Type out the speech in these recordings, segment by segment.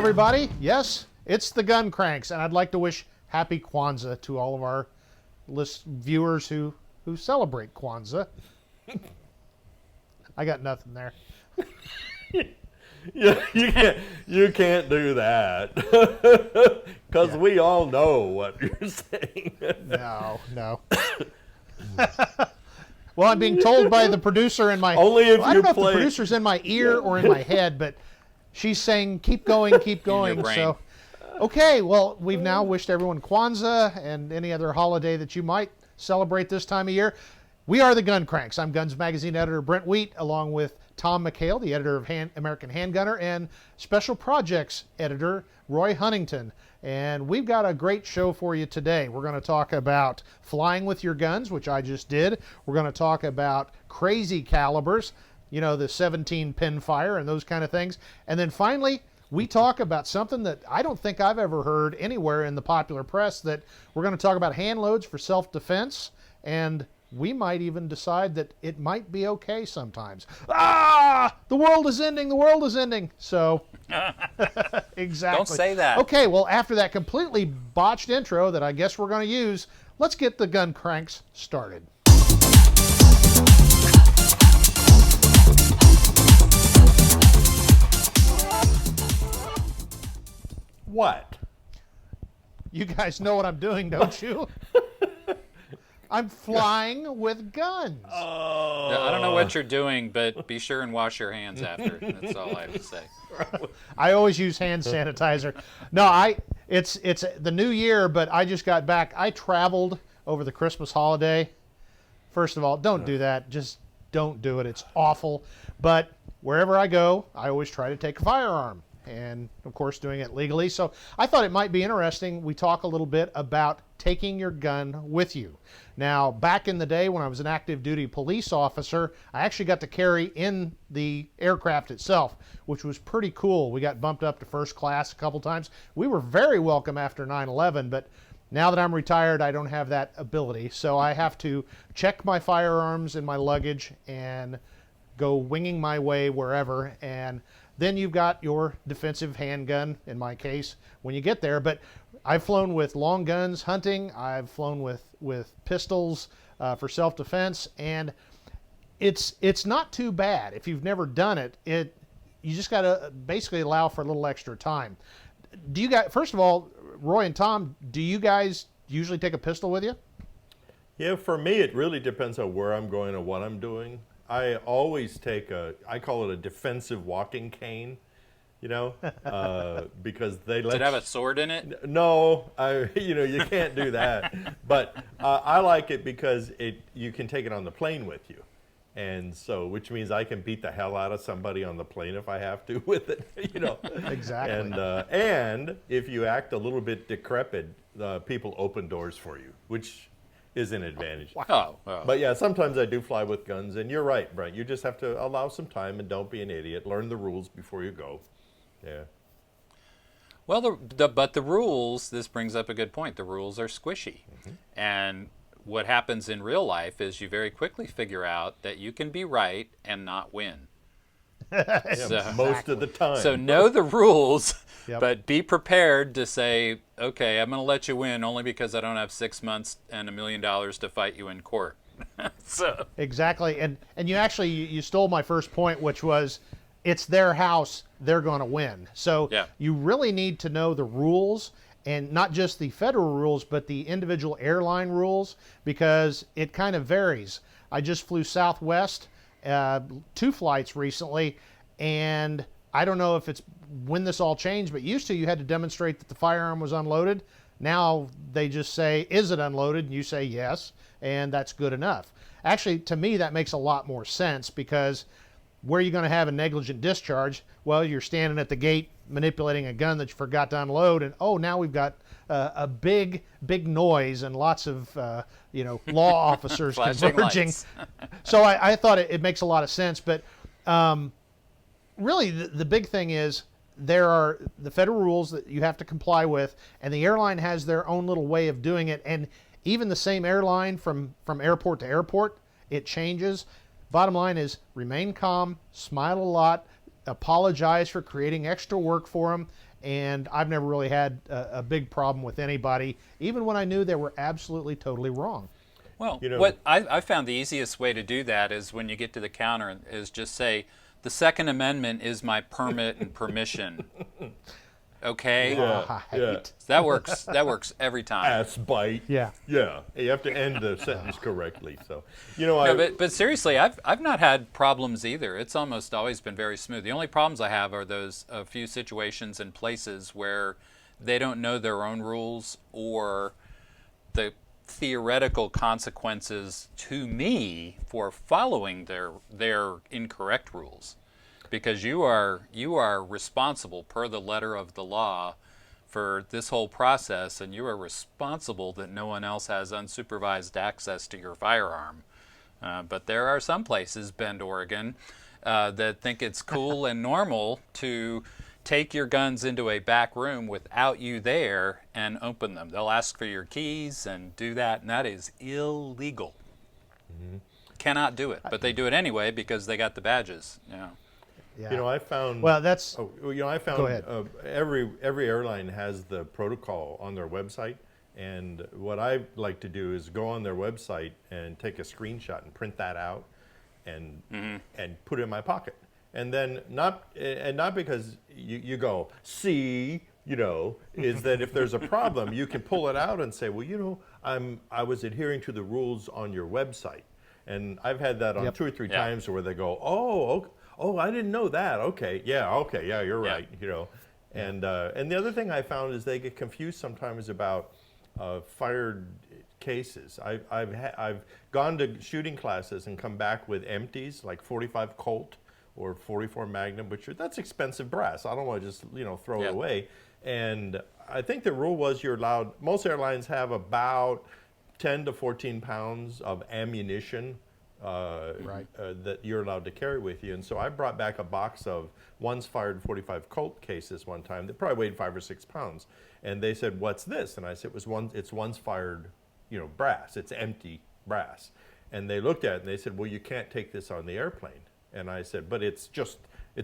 everybody. Yes, it's the Gun Cranks, and I'd like to wish Happy Kwanzaa to all of our viewers who celebrate Kwanzaa. I got nothing there. Yeah, you can't do that because we all know what you're saying. No. Well, I'm being told by the producer in my... Only if I don't know if the producer's in my ear or in my head, but she's saying, keep going, keep going. So, okay, well, we've now wished everyone Kwanzaa and any other holiday that you might celebrate this time of year. We are the Gun Cranks. I'm Guns Magazine editor Brent Wheat, along with Tom McHale, the editor of American Handgunner, and Special Projects editor Roy Huntington. And we've got a great show for you today. We're going to talk about flying with your guns, which I just did. We're going to talk about crazy calibers, you know, the 17 pin fire and those kind of things. And then finally, we talk about something that I don't think I've ever heard anywhere in the popular press, that we're going to talk about hand loads for self-defense, and we might even decide that it might be okay sometimes. The world is ending, the world is ending. So, exactly. Don't say that. Okay, well, after that completely botched intro that I guess we're going to use, let's get the Gun Cranks started. What? You guys know what I'm doing, don't you? I'm flying with guns. Oh. I don't know what you're doing, but be sure and wash your hands after. That's all I have to say. I always use hand sanitizer. No, it's the new year, but I just got back. I traveled over the Christmas holiday. First of all, don't do that. Just don't do it. It's awful. But wherever I go, I always try to take a firearm. And, of course, doing it legally. So I thought it might be interesting. We talk a little bit about taking your gun with you. Now, back in the day when I was an active duty police officer, I actually got to carry in the aircraft itself, which was pretty cool. We got bumped up to first class a couple times. We were very welcome after 9/11, but now that I'm retired, I don't have that ability. So I have to check my firearms in my luggage and go winging my way wherever. And then you've got your defensive handgun, in my case, when you get there. But I've flown with long guns hunting. I've flown with pistols for self-defense, and it's not too bad. If you've never done it, you just got to basically allow for a little extra time. Do you guys, first of all, Roy and Tom, do you guys usually take a pistol with you? Yeah, for me, it really depends on where I'm going and what I'm doing. I always take I call it a defensive walking cane, you know, because they let. Does it have a sword in it? No, you can't do that. But I like it because you can take it on the plane with you, and so which means I can beat the hell out of somebody on the plane if I have to with it, you know. Exactly. And if you act a little bit decrepit, people open doors for you, which is an advantage. Wow. Oh. But yeah, sometimes I do fly with guns, and you're right, Brent. You just have to allow some time and don't be an idiot. Learn the rules before you go. Yeah. Well, but the rules, this brings up a good point. The rules are squishy. Mm-hmm. And what happens in real life is you very quickly figure out that you can be right and not win. Most of the time. So know the rules, Yep. but be prepared to say, okay, I'm going to let you win only because I don't have 6 months and $1 million to fight you in court. So Exactly. And you stole my first point, which was it's their house, they're going to win. So you really need to know the rules, and not just the federal rules, but the individual airline rules, because it kind of varies. I just flew Southwest 2 flights recently, and I don't know if it's when this all changed, but used to you had to demonstrate that the firearm was unloaded. Now they just say, is it unloaded? And you say yes, and that's good enough. Actually, to me, that makes a lot more sense, because where are you going to have a negligent discharge? Well, you're standing at the gate manipulating a gun that you forgot to unload, and now we've got a big noise and lots of law officers converging. So I thought it makes a lot of sense, but really the big thing is there are the federal rules that you have to comply with, and the airline has their own little way of doing it, and even the same airline from airport to airport, it changes. Bottom line is remain calm, smile a lot, apologize for creating extra work for them, and I've never really had a big problem with anybody, even when I knew they were absolutely totally wrong. Well, You know- what I found the easiest way to do that is when you get to the counter is just say, the Second Amendment is my permit and permission. Okay? Yeah, yeah. Right. That works every time. Ass bite. Yeah. Yeah. You have to end the sentence correctly. So, No, but seriously, I've not had problems either. It's almost always been very smooth. The only problems I have are those a few situations and places where they don't know their own rules, or the theoretical consequences to me for following their incorrect rules, because you are responsible per the letter of the law for this whole process, and you are responsible that no one else has unsupervised access to your firearm. But there are some places, Bend, Oregon, that think it's cool and normal to take your guns into a back room without you there and open them. They'll ask for your keys and do that, and that is illegal. Mm-hmm. Cannot do it, but they do it anyway because they got the badges. Yeah. Yeah. I found. Well, that's. I found. Go ahead. Every airline has the protocol on their website, and what I like to do is go on their website and take a screenshot and print that out, and put it in my pocket. And then not because you go, see, is that if there's a problem, you can pull it out and say, well, I was adhering to the rules on your website. And I've had that on 2 or 3 times where they go, oh, I didn't know that. Okay, yeah, you're right, And the other thing I found is they get confused sometimes about fired cases. I've gone to shooting classes and come back with empties, like 45 Colt or 44 Magnum, that's expensive brass. I don't want to just throw it away. And I think the rule was you're allowed. Most airlines have about 10 to 14 pounds of ammunition that you're allowed to carry with you. And so I brought back a box of once fired 45 Colt cases one time that probably weighed 5 or 6 pounds. And they said, "What's this?" And I said, "It's once fired, brass. It's empty brass." And they looked at it and they said, "Well, you can't take this on the airplane." And I said, "But it's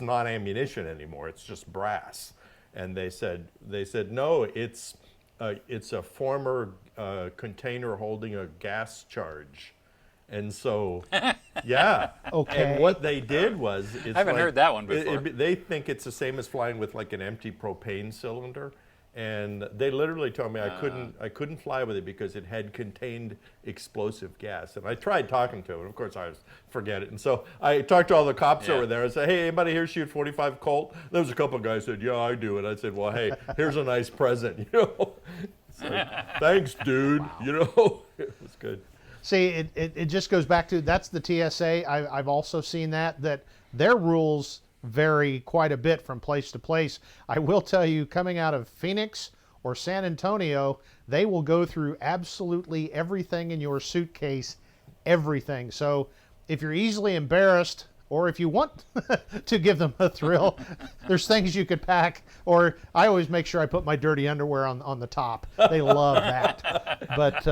not ammunition anymore. It's just brass." And they said, "No, it's a former container holding a gas charge." And so, yeah. Okay. And what they did was, I haven't heard that one before. They think it's the same as flying with like an empty propane cylinder. And they literally told me I couldn't fly with it because it had contained explosive gas. And I tried talking to him, and of course I forget it. And so I talked to all the cops over there and said, "Hey, anybody here shoot 45 Colt?" There was a couple of guys who said, "Yeah, I do." And I said, "Well, hey, here's a nice present, It's like, "Thanks, dude." Wow. It was good. See, it just goes back to, that's the TSA. I've also seen that their rules vary quite a bit from place to place. I will tell you, coming out of Phoenix or San Antonio, they will go through absolutely everything in your suitcase, everything. So if you're easily embarrassed, or if you want to give them a thrill, there's things you could pack. Or I always make sure I put my dirty underwear on the top. They love that. But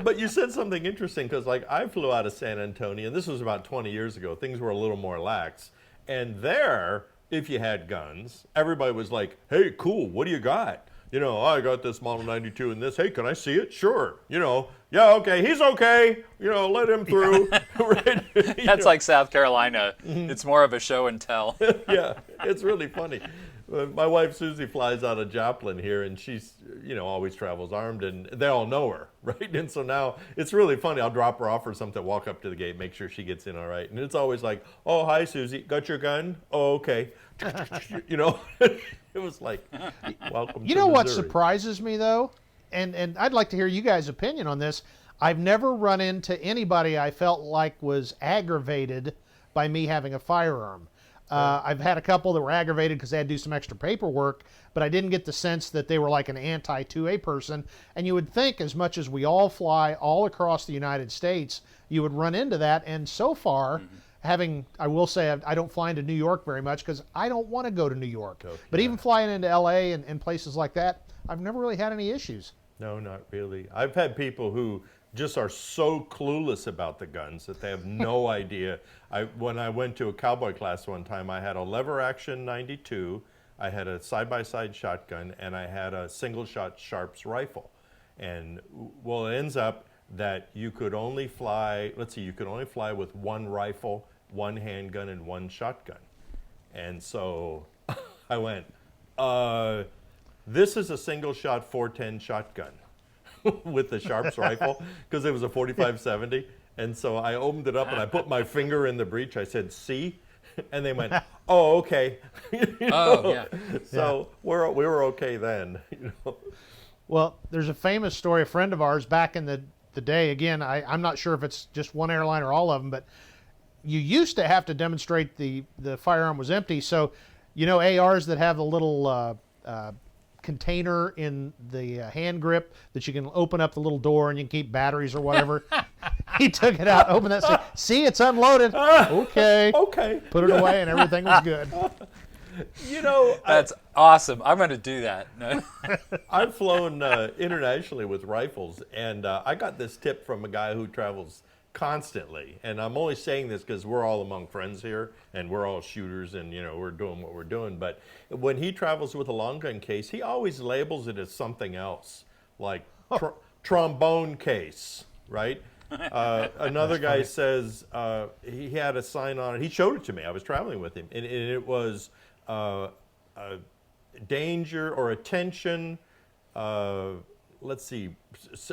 but you said something interesting, because like I flew out of San Antonio, and this was about 20 years ago. Things were a little more lax. And there, if you had guns, everybody was like, "Hey, cool, what do you got?" "I got this Model 92 and this. Hey, can I see it?" "Sure." "Yeah, okay, he's okay. Let him through." Right? That's like South Carolina. It's more of a show and tell. Yeah, it's really funny. My wife Susie flies out of Joplin here, and she's always travels armed, and they all know her, right? And so now it's really funny. I'll drop her off or something, walk up to the gate, make sure she gets in all right, and it's always like, "Oh, hi Susie, got your gun? Oh, okay." It was like, welcome. You to know what Missouri. surprises me though, and I'd like to hear you guys' opinion on this. I've never run into anybody I felt like was aggravated by me having a firearm. I've had a couple that were aggravated because they had to do some extra paperwork, but I didn't get the sense that they were like an anti-2A person. And you would think, as much as we all fly all across the United States, you would run into that. And so far, I will say I don't fly into New York very much because I don't want to go to New York. Oh, but yeah. even flying into LA and places like that, I've never really had any issues. No, not really. I've had people who just are so clueless about the guns that they have no idea. When I went to a cowboy class one time, I had a lever action 92, I had a side-by-side shotgun, and I had a single-shot Sharps rifle. And well, it ends up that you could only fly, let's see, you could only fly with one rifle, one handgun, and one shotgun. And so I went, this is a single-shot 410 shotgun with the Sharps rifle, because it was a 45-70. And so I opened it up and I put my finger in the breech. I said, "See?" And they went, "Oh, okay." Oh, yeah. So we were okay then. Well, there's a famous story. A friend of ours back in the day, again, I'm not sure if it's just one airline or all of them, but you used to have to demonstrate the firearm was empty. So, ARs that have the little container in the hand grip that you can open up the little door and you can keep batteries or whatever. He took it out, opened that, said, "See, it's unloaded." Okay. Okay. Put it away and everything was good. That's awesome. I'm going to do that. I've flown internationally with rifles, and I got this tip from a guy who travels constantly. And I'm only saying this because we're all among friends here, and we're all shooters, and we're doing what we're doing. But when he travels with a long gun case, he always labels it as something else, like trombone case, right? Another guy says he had a sign on it. He showed it to me. I was traveling with him, and it was danger or attention. Let's see,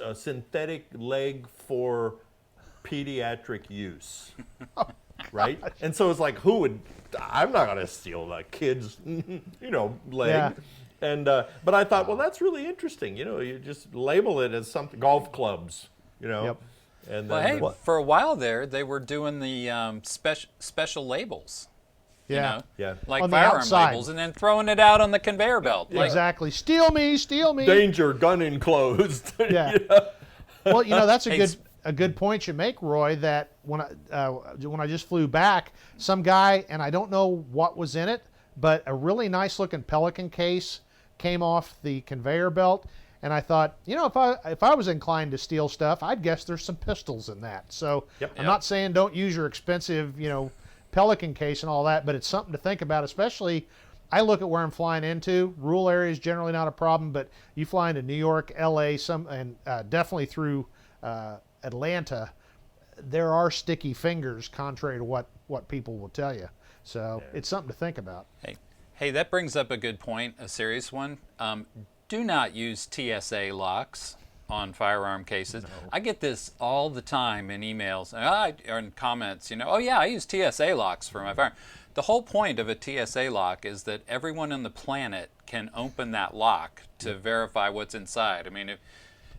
a synthetic leg for pediatric use, right? And so it's like, I'm not going to steal the kid's, leg. Yeah. And but I thought, well, that's really interesting. You just label it as something, golf clubs, Yep. And Well, then, hey, for a while there, they were doing the special labels. Yeah. Yeah. Like On the firearm outside. labels, and then throwing it out on the conveyor belt. Like, Exactly. Steal me, steal me. danger, gun enclosed. Yeah. Well, that's Hey, a good point you make, Roy, that when I just flew back, some guy, and I don't know what was in it, but a really nice looking Pelican case came off the conveyor belt, and I thought, if I was inclined to steal stuff, I'd guess there's some pistols in that. So Yep. I'm not saying don't use your expensive, Pelican case and all that, but it's something to think about, especially I look at where I'm flying into. Rural areas generally not a problem, but you fly into New York, LA, and definitely through Atlanta, there are sticky fingers, contrary to what people will tell you. So it's something to think about. Hey, that brings up a good point, a serious one. Do not use TSA locks on firearm cases. No. I get this all the time in emails or in comments. Oh yeah, I use TSA locks for my firearm. The whole point of a TSA lock is that everyone on the planet can open that lock to verify what's inside. I mean,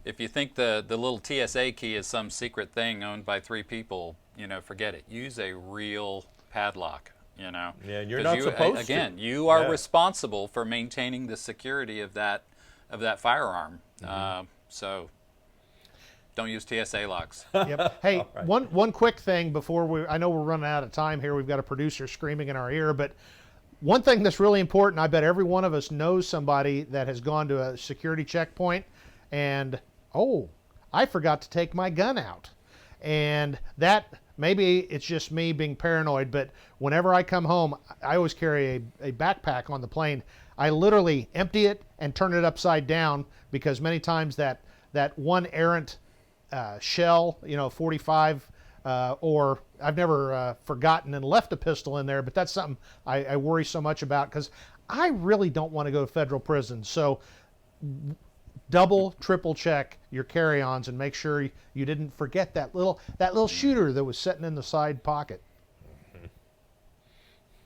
if you think the little TSA key is some secret thing owned by 3 people, forget it. Use a real padlock. Yeah, and you're not supposed to. Again, you are responsible for maintaining the security of that firearm. Mm-hmm. So don't use TSA locks. Yep. Hey, Right. one quick thing before I know we're running out of time here. We've got a producer screaming in our ear, but one thing that's really important, I bet every one of us knows somebody that has gone to a security checkpoint and, I forgot to take my gun out. And that, maybe it's just me being paranoid, but whenever I come home, I always carry a backpack on the plane. I literally empty it and turn it upside down, because many times that one errant shell, 45, or I've never forgotten and left a pistol in there, but that's something I worry so much about, because I really don't want to go to federal prison. So double, triple check your carry-ons and make sure you didn't forget that little shooter that was sitting in the side pocket.